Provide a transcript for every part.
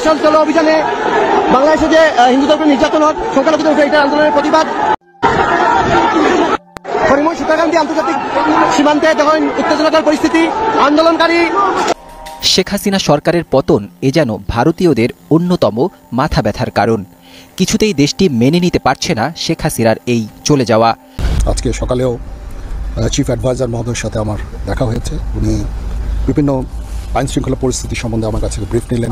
মশাল চলো অভিযানে বাংলাদেশে যে হিন্দুদের উপর নির্যাতন হয়, সংখ্যালঘুদের উপরে এটা আন্দোলনের প্রতিবাদ। হরিমোহন সীতাকান্দি আন্তর্জাতিক সীমান্তে যখন উত্তেজনাকর পরিস্থিতি, আন্দোলনকারী শেখ হাসিনা সরকারের পতন এ যেন ভারতীয়দের অন্যতম মাথা ব্যথার কারণ। কিছুতেই দেশটি মেনে নিতে পারছে না শেখ হাসিনার এই চলে যাওয়া। আজকে সকালেও চিফ অ্যাডভাইজার মহোদয়ের সাথে আমার দেখা হয়েছে। উনি বিভিন্ন আইন শৃঙ্খলা পরিস্থিতি সম্বন্ধে আমার কাছে ব্রিফ নিলেন।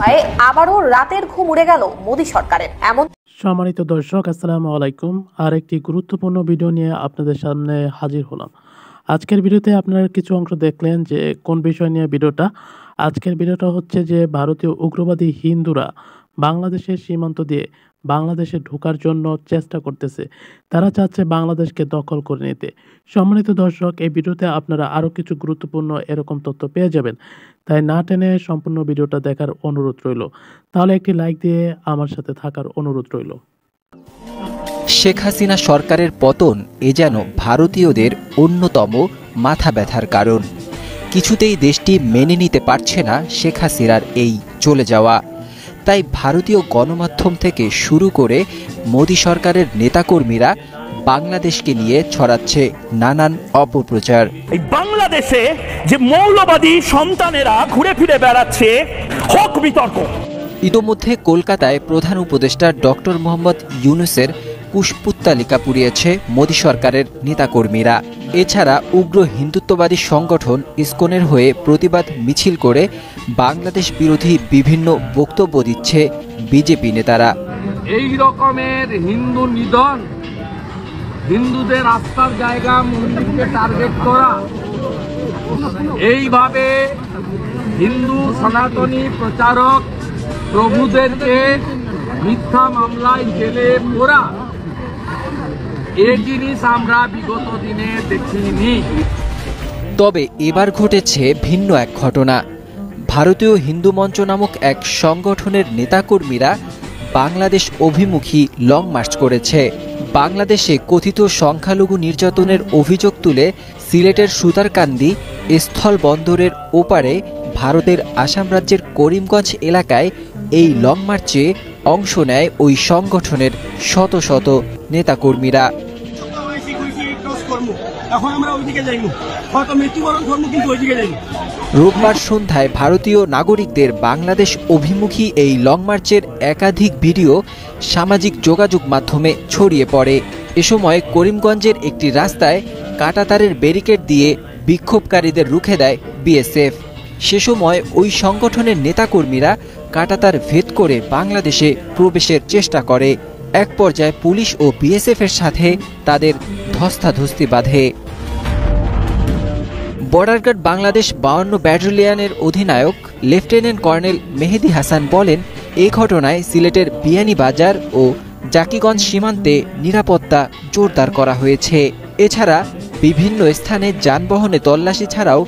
আবারও রাতের ঘুম উড়ে গেল মোদী সরকারের। এমন সম্মানিত দর্শক, আসসালামু আলাইকুম। আর একটি গুরুত্বপূর্ণ ভিডিও নিয়ে আপনাদের সামনে হাজির হলাম। আজকের ভিডিওতে আপনারা কিছু অংশ দেখলেন যে কোন বিষয় নিয়ে ভিডিওটা। আজকের ভিডিওটা হচ্ছে যে ভারতীয় উগ্রবাদী হিন্দুরা বাংলাদেশের সীমান্ত দিয়ে বাংলাদেশে ঢোকার জন্য চেষ্টা করতেছে। তারা চাচ্ছে বাংলাদেশকে দখল করে নিতে। সম্মানিত দর্শক, এই ভিডিওতে আপনারা আরও কিছু গুরুত্বপূর্ণ এরকম তথ্য পেয়ে যাবেন, তাই না টেনে সম্পূর্ণ ভিডিওটা দেখার অনুরোধ রইল। তাহলে একটি লাইক দিয়ে আমার সাথে থাকার অনুরোধ রইল। শেখ হাসিনা সরকারের পতন এ যেন ভারতীয়দের অন্যতম মাথা ব্যথার কারণ। কিছুতেই দেশটি মেনে নিতে পারছে না শেখ হাসিনার এই চলে যাওয়া। তাই ভারতীয় গণমাধ্যম থেকে শুরু করে মোদী সরকারের নেতাকর্মীরা বাংলাদেশকে নিয়ে ছড়াচ্ছে নানান অপপ্রচার। এই বাংলাদেশে যে মৌলবাদী সন্তানেরা ঘুরে ফিরে বেড়াচ্ছে, হক বিতর্ক। ইতোমধ্যে কলকাতায় প্রধান উপদেষ্টা ডক্টর মোহাম্মদ ইউনূসের কুশপুত্তলিকা পুড়িয়েছে মোদী সরকারের নেতাকর্মীরা। এছাড়া উগ্র হিন্দুত্ববাদী সংগঠন ইসকনের হয়ে প্রতিবাদ মিছিল করে বাংলাদেশ বিরোধী বিভিন্ন বক্তব্য দিচ্ছে বিজেপি নেতারা। এই রকমের হিন্দু নিধন, হিন্দুদের আস্থার জায়গা মন্দিরকে টার্গেট করা, এইভাবে হিন্দু সনাতনী প্রচারক প্রভুদেরকে মিথ্যা মামলায় জেলে পোরা, এই জিনিস আমরা বিগত দিনে দেখিনি। তবে এবার ঘটেছে ভিন্ন এক ঘটনা। ভারতীয় হিন্দু মঞ্চ নামক এক সংগঠনের নেতাকর্মীরা বাংলাদেশ অভিমুখী লং মার্চ করেছে। বাংলাদেশে কথিত সংখ্যালঘু নির্যাতনের অভিযোগ তুলে সিলেটের সুতারকান্দি স্থল বন্দরের ওপারে ভারতের আসাম রাজ্যের করিমগঞ্জ এলাকায় এই লং মার্চে অংশ নেয় ওই সংগঠনের শত শত নেতাকর্মীরা। রোববার সন্ধ্যায় ভারতীয় নাগরিকদের বাংলাদেশ অভিমুখী এই লং মার্চের একাধিক ভিডিও সামাজিক যোগাযোগ মাধ্যমে ছড়িয়ে পড়ে। এ সময় করিমগঞ্জের একটি রাস্তায় কাঁটাতারের ব্যারিকেড দিয়ে বিক্ষোভকারীদের রুখে দেয় বিএসএফ। সে সময় ওই সংগঠনের নেতাকর্মীরা কাঁটাতার ভেদ করে বাংলাদেশে প্রবেশের চেষ্টা করে। এক পর্যায়ে পুলিশ ও বিএসএফের সাথে তাদের ধস্তাধস্তি বাধে। বর্ডার গার্ড বাংলাদেশ 52 ব্যাটালিয়নের অধিনায়ক লেফটেন্যান্ট কর্নেল মেহেদি হাসান বলেন, এই ঘটনায় সিলেটের বিয়ানীবাজার ও জাকিগঞ্জ সীমান্তে নিরাপত্তা জোরদার করা হয়েছে। এছাড়া বিভিন্ন স্থানে যানবাহনে তল্লাশি ছাড়াও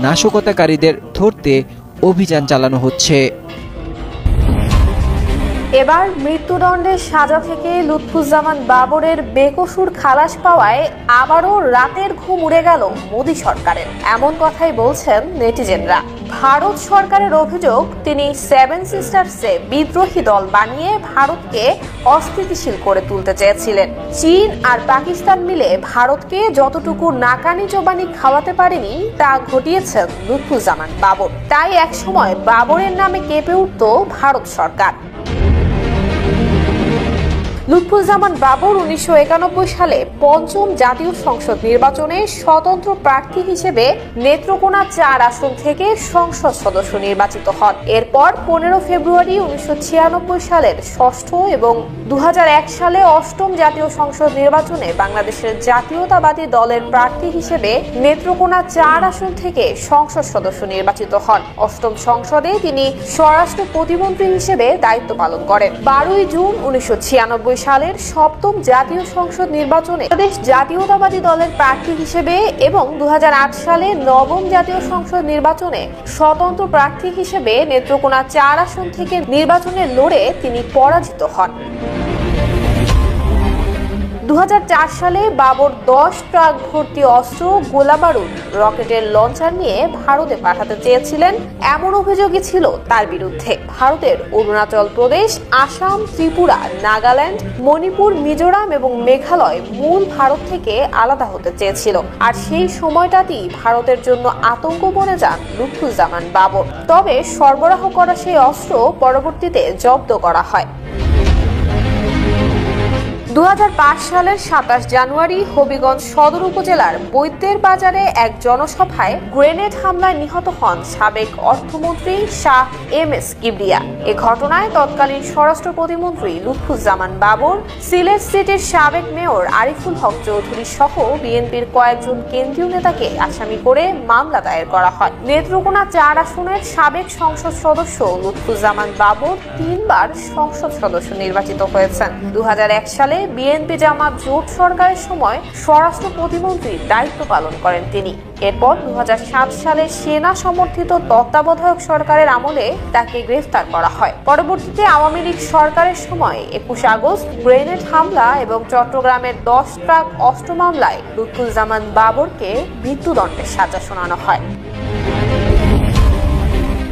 নাশকতাকারীদের ধরতে অভিযান চালানো হচ্ছে। এবার মৃত্যুদণ্ডের সাজা থেকে লুৎফুজ্জামান বাবরের বেকসুর খালাস পাওয়ায় আবারও রাতের ঘুম উড়ে গেল মোদী সরকারের। এমন কথাই বলছেন নেটিজেনরা। ভারত সরকারের অভিযোগ, তিনি সেভেন সিস্টার্সে বিদ্রোহী দল বানিয়ে ভারতকে অস্থিতিশীল করে তুলতে চেয়েছিলেন। চীন আর পাকিস্তান মিলে ভারতকে যতটুকু নাকানি চোবানি খাওয়াতে পারেনি তা ঘটিয়েছেন লুৎফুজ্জামান বাবর। তাই একসময় বাবরের নামে কেঁপে উঠত ভারত সরকার। লুৎফুজ্জামান বাবর 1991 সালে পঞ্চম জাতীয় সংসদ নির্বাচনে স্বতন্ত্র প্রার্থী হিসেবে নেত্রকোনা 4 আসন থেকে সংসদ সদস্য নির্বাচিত হন। এরপর 15 ফেব্রুয়ারি 1996 সালের ষষ্ঠ এবং 2001 সালে অষ্টম জাতীয় সংসদ নির্বাচনে বাংলাদেশের জাতীয়তাবাদী দলের প্রার্থী হিসেবে নেত্রকোনা 4 আসন থেকে সংসদ সদস্য নির্বাচিত হন। অষ্টম সংসদে তিনি স্বরাষ্ট্র প্রতিমন্ত্রী হিসেবে দায়িত্ব পালন করেন। 12 জুন 1996 সালের সপ্তম জাতীয় সংসদ নির্বাচনে বাংলাদেশ জাতীয়তাবাদী দলের প্রার্থী হিসেবে এবং 2008 সালে নবম জাতীয় সংসদ নির্বাচনে স্বতন্ত্র প্রার্থী হিসেবে নেত্রকোনা 4 আসন থেকে নির্বাচনে লড়ে তিনি পরাজিত হন। 2004 সালে বাবর 10 ট্রাক ভর্তি অস্ত্র, গোলাবারুদ, রকেটের লঞ্চার নিয়ে ভারতে পাঠাতে চেয়েছিলেন এমন অভিযোগই ছিল তার বিরুদ্ধে। ভারতের অরুণাচল প্রদেশ, আসাম, ত্রিপুরা, নাগাল্যান্ড, মণিপুর, মিজোরাম এবং মেঘালয় মূল ভারত থেকে আলাদা হতে চেয়েছিল। আর সেই সময়টাতেই ভারতের জন্য আতঙ্ক বনে যান লুৎফুজ্জামান বাবর। তবে সরবরাহ করা সেই অস্ত্র পরবর্তীতে জব্দ করা হয়। 2005 সালের 27 জানুয়ারি হবিগঞ্জ সদর উপজেলার বৈদ্যের বাজারে এক জনসভায় গ্রেনেড হামলায় নিহত হন সাবেক অর্থমন্ত্রী শাহ এম.এস. কিবরিয়া। এ ঘটনায় তৎকালীন স্বরাষ্ট্র প্রতিমন্ত্রী লুৎফুজ্জামান বাবর, সিলেট সিটির সাবেক মেয়র আরিফুল হক চৌধুরী সহ বিএনপির কয়েকজন কেন্দ্রীয় নেতাকে আসামি করে মামলা দায়ের করা হয়। নেত্রকোনা 4 আসনের সাবেক সংসদ সদস্য লুৎফুজ্জামান বাবর 3 বার সংসদ সদস্য নির্বাচিত হয়েছেন। 2001 সালে বিএনপি জামাত জোট সরকারের সময় স্বরাষ্ট্র প্রতিমন্ত্রীর দায়িত্ব পালন করেন তিনি। এরপর 2007 সালে সেনা সমর্থিত তত্ত্বাবধায়ক সরকারের আমলে তাকে গ্রেফতার করা হয়। পরবর্তীতে আওয়ামী লীগ সরকারের সময় 21 আগস্ট গ্রেনেড হামলা এবং চট্টগ্রামের 10 ট্রাক অস্ত্র মামলায় লুৎফুজ্জামান বাবরকে মৃত্যুদণ্ডের সাজা শোনানো হয়।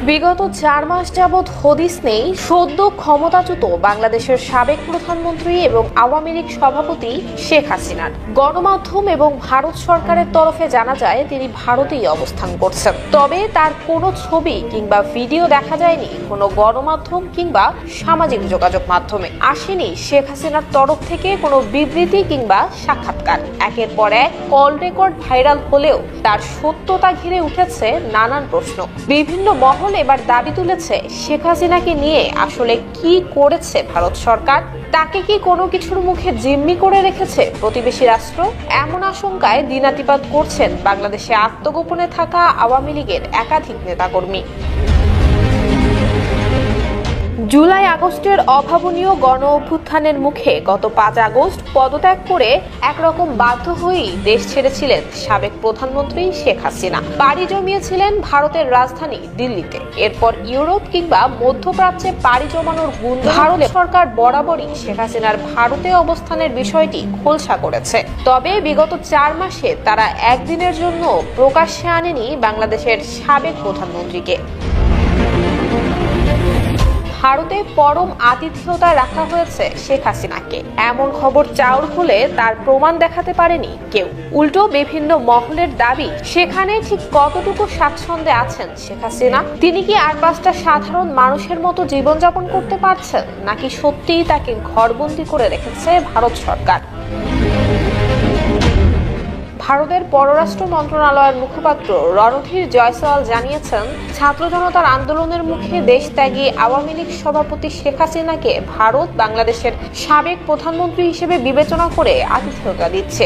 বিগত 4 মাস যাবৎ হদিস নেই সদ্য ক্ষমতাচ্যুত বাংলাদেশের সাবেক প্রধানমন্ত্রী এবং আওয়ামী লীগ সভাপতি শেখ হাসিনার। গণমাধ্যম এবং ভারত সরকারের তরফে জানা যায় তিনি ভারতেই অবস্থান করছেন। তবে তার কোনো ছবি কিংবা ভিডিও দেখা যায়নি কোনো গণমাধ্যম কিংবা সামাজিক যোগাযোগ মাধ্যমে। আসেনি শেখ হাসিনার তরফ থেকে কোনো বিবৃতি কিংবা সাক্ষাৎকার। একের পর এক কল রেকর্ড ভাইরাল হলেও তার সত্যতা ঘিরে উঠেছে নানান প্রশ্ন। বিভিন্ন মহল এবার দাবি তুলেছে শেখ হাসিনাকে নিয়ে আসলে কি করেছে ভারত সরকার, তাকে কি কোনো কিছুর মুখে জিম্মি করে রেখেছে প্রতিবেশী রাষ্ট্র। এমন আশঙ্কায় দিনাতিপাত করছেন বাংলাদেশে আত্মগোপনে থাকা আওয়ামী লীগের একাধিক নেতাকর্মী। জুলাই আগস্টের অভাবনীয় গণ অভ্যুত্থানের মুখে গত 5 আগস্ট পদত্যাগ করে একরকম বাধ্য হয়েই দেশ ছেড়েছিলেন সাবেক প্রধানমন্ত্রী শেখ হাসিনা। পাড়ি জমিয়েছিলেন ভারতের রাজধানী দিল্লিতে। এরপর ইউরোপ কিংবা মধ্যপ্রাচ্যে পাড়ি জমানোর গুঞ্জন ভারত সরকার বরাবরই শেখ হাসিনার ভারতে অবস্থানের বিষয়টি খোলসা করেছে। তবে বিগত 4 মাসে তারা একদিনের জন্য প্রকাশ্যে আনেনি বাংলাদেশের সাবেক প্রধানমন্ত্রীকে। ভারতে পরম আতিথেয়তায় রাখা হয়েছে শেখ হাসিনাকে। এমন খবর চাউর হলে তার প্রমাণ দেখাতে পারেনি কেউ। উল্টো বিভিন্ন মহলের দাবি সেখানে ঠিক কতটুকু স্বাচ্ছন্দ্যে আছেন শেখ হাসিনা। তিনি কি আর 5টা সাধারণ মানুষের মতো জীবনযাপন করতে পারছেন, নাকি সত্যিই তাকে ঘরবন্দি করে রেখেছে ভারত সরকার। ভারতের পররাষ্ট্র মন্ত্রণালয়ের মুখপাত্র রণধীর জয়সওয়াল জানিয়েছেন, ছাত্র জনতার আন্দোলনের মুখে দেশ ত্যাগী আওয়ামী লীগ সভাপতি শেখ হাসিনাকে ভারত বাংলাদেশের সাবেক প্রধানমন্ত্রী হিসেবে বিবেচনা করে আতিথেয়তা দিচ্ছে।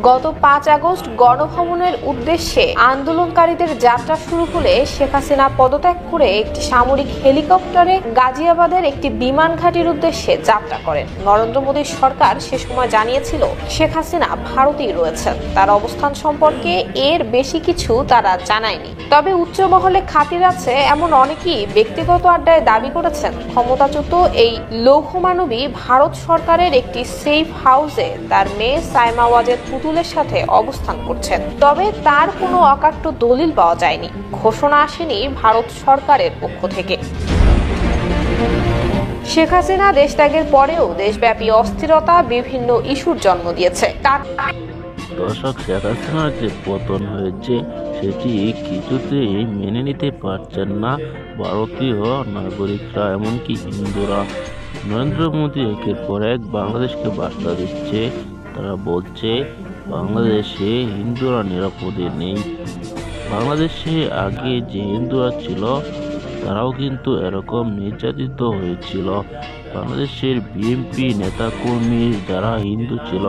গত 5 আগস্ট গণভবনের উদ্দেশ্যে আন্দোলনকারীদের যাত্রা শুরু হলে শেখ হাসিনা পদত্যাগ করে একটি সামরিক হেলিকপ্টারে গাজিয়াবাদের একটি বিমান ঘাঁটির উদ্দেশ্যে যাত্রা করেন। নরেন্দ্র মোদীর সরকার সে সময় জানিয়েছিল শেখ হাসিনা ভারতেই রয়েছেন। তার অবস্থান সম্পর্কে এর বেশি কিছু তারা জানায়নি। তবে উচ্চ মহলে খাতির আছে এমন অনেকেই ব্যক্তিগত আড্ডায় দাবি করেছেন ক্ষমতাচ্যুত এই লৌহমানবী ভারত সরকারের একটি সেফ হাউসে তার মেয়ে সাইমা ওয়াজেদ পুতুলের সাথে অবস্থান করছেন। তবে তার কোনো অকাট্য দলিল পাওয়া যায়নি। ঘোষণা আসেনি ভারত সরকারের পক্ষ থেকে। শেখ হাসিনা দেশত্যাগের পরেও দেশব্যাপী অস্থিরতা বিভিন্ন ইস্যুর জন্ম দিয়েছে। দর্শক, শেখ হাসিনার যে পতন হয়েছে সেটি কিছুতেই মেনে নিতে পারছেন না ভারতীয় নাগরিকরা, এমনকি হিন্দুরা। নরেন্দ্র মোদী একের পর এক বাংলাদেশকে বার্তা দিচ্ছে। তারা বলছে বাংলাদেশে হিন্দুরা নিরাপদে নেই। বাংলাদেশে আগে যে হিন্দুরা ছিল তারাও কিন্তু এরকম নির্যাতিত হয়েছিল। বাংলাদেশের বিএনপি নেতাকর্মী যারা হিন্দু ছিল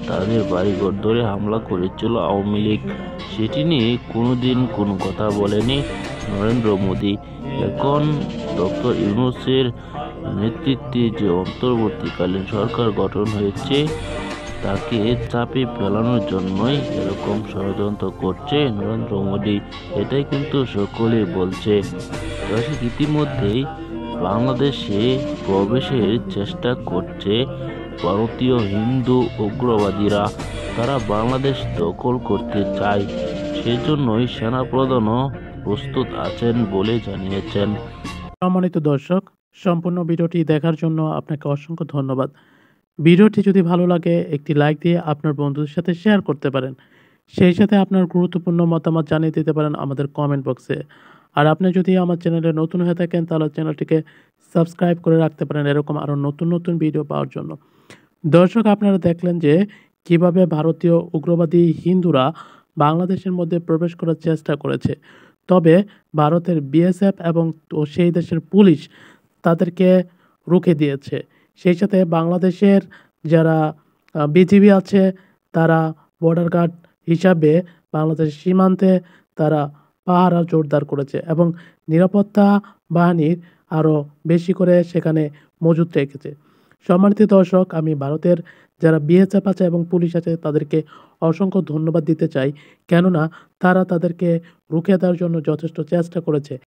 তাদের বাড়িঘর ধরে হামলা করেছিল আওয়ামী লীগ। সেটি নিয়ে কোনোদিন কোনো কথা বলেনি নরেন্দ্র মোদী। এখন ডক্টর ইউনূসের নেতৃত্বে যে অন্তর্বর্তীকালীন সরকার গঠন হয়েছে তাকে চাপে ফেলানোর জন্যই এরকম ষড়যন্ত্র করছে নরেন্দ্র মোদী। এটাই কিন্তু সকলেই বলছে। দর্শক, ইতিমধ্যেই বাংলাদেশে প্রবেশের চেষ্টা করছে ভারতীয় হিন্দু উগ্রবাদীরা। তারা বাংলাদেশ দখল করতে চায়, সেজন্যই সেনাপ্রধানও প্রস্তুত আছেন বলে জানিয়েছেন। সম্মানিত দর্শক, সম্পূর্ণ ভিডিওটি দেখার জন্য আপনাকে অসংখ্য ধন্যবাদ। ভিডিওটি যদি ভালো লাগে একটি লাইক দিয়ে আপনার বন্ধুদের সাথে শেয়ার করতে পারেন। সেই সাথে আপনার গুরুত্বপূর্ণ মতামত জানিয়ে দিতে পারেন আমাদের কমেন্ট বক্সে। আর আপনি যদি আমার চ্যানেলে নতুন হয়ে থাকেন তাহলে চ্যানেলটিকে সাবস্ক্রাইব করে রাখতে পারেন এরকম আরও নতুন নতুন ভিডিও পাওয়ার জন্য। দর্শক, আপনারা দেখলেন যে কিভাবে ভারতীয় উগ্রবাদী হিন্দুরা বাংলাদেশের মধ্যে প্রবেশ করার চেষ্টা করেছে। তবে ভারতের বিএসএফ এবং সেই দেশের পুলিশ তাদেরকে রুখে দিয়েছে। সেই সাথে বাংলাদেশের যারা বিজিবি আছে তারা বর্ডার গার্ড হিসাবে বাংলাদেশের সীমান্তে তারা পাহারা জোরদার করেছে এবং নিরাপত্তা বাহিনীর আরও বেশি করে সেখানে মজুত রেখেছে। সম্মানিত দর্শক, আমি ভারতের যারা বিএসএফ আছে এবং পুলিশ আছে তাদেরকে অসংখ্য ধন্যবাদ দিতে চাই, কেননা তারা তাদেরকে রুখে দেওয়ার জন্য যথেষ্ট চেষ্টা করেছে।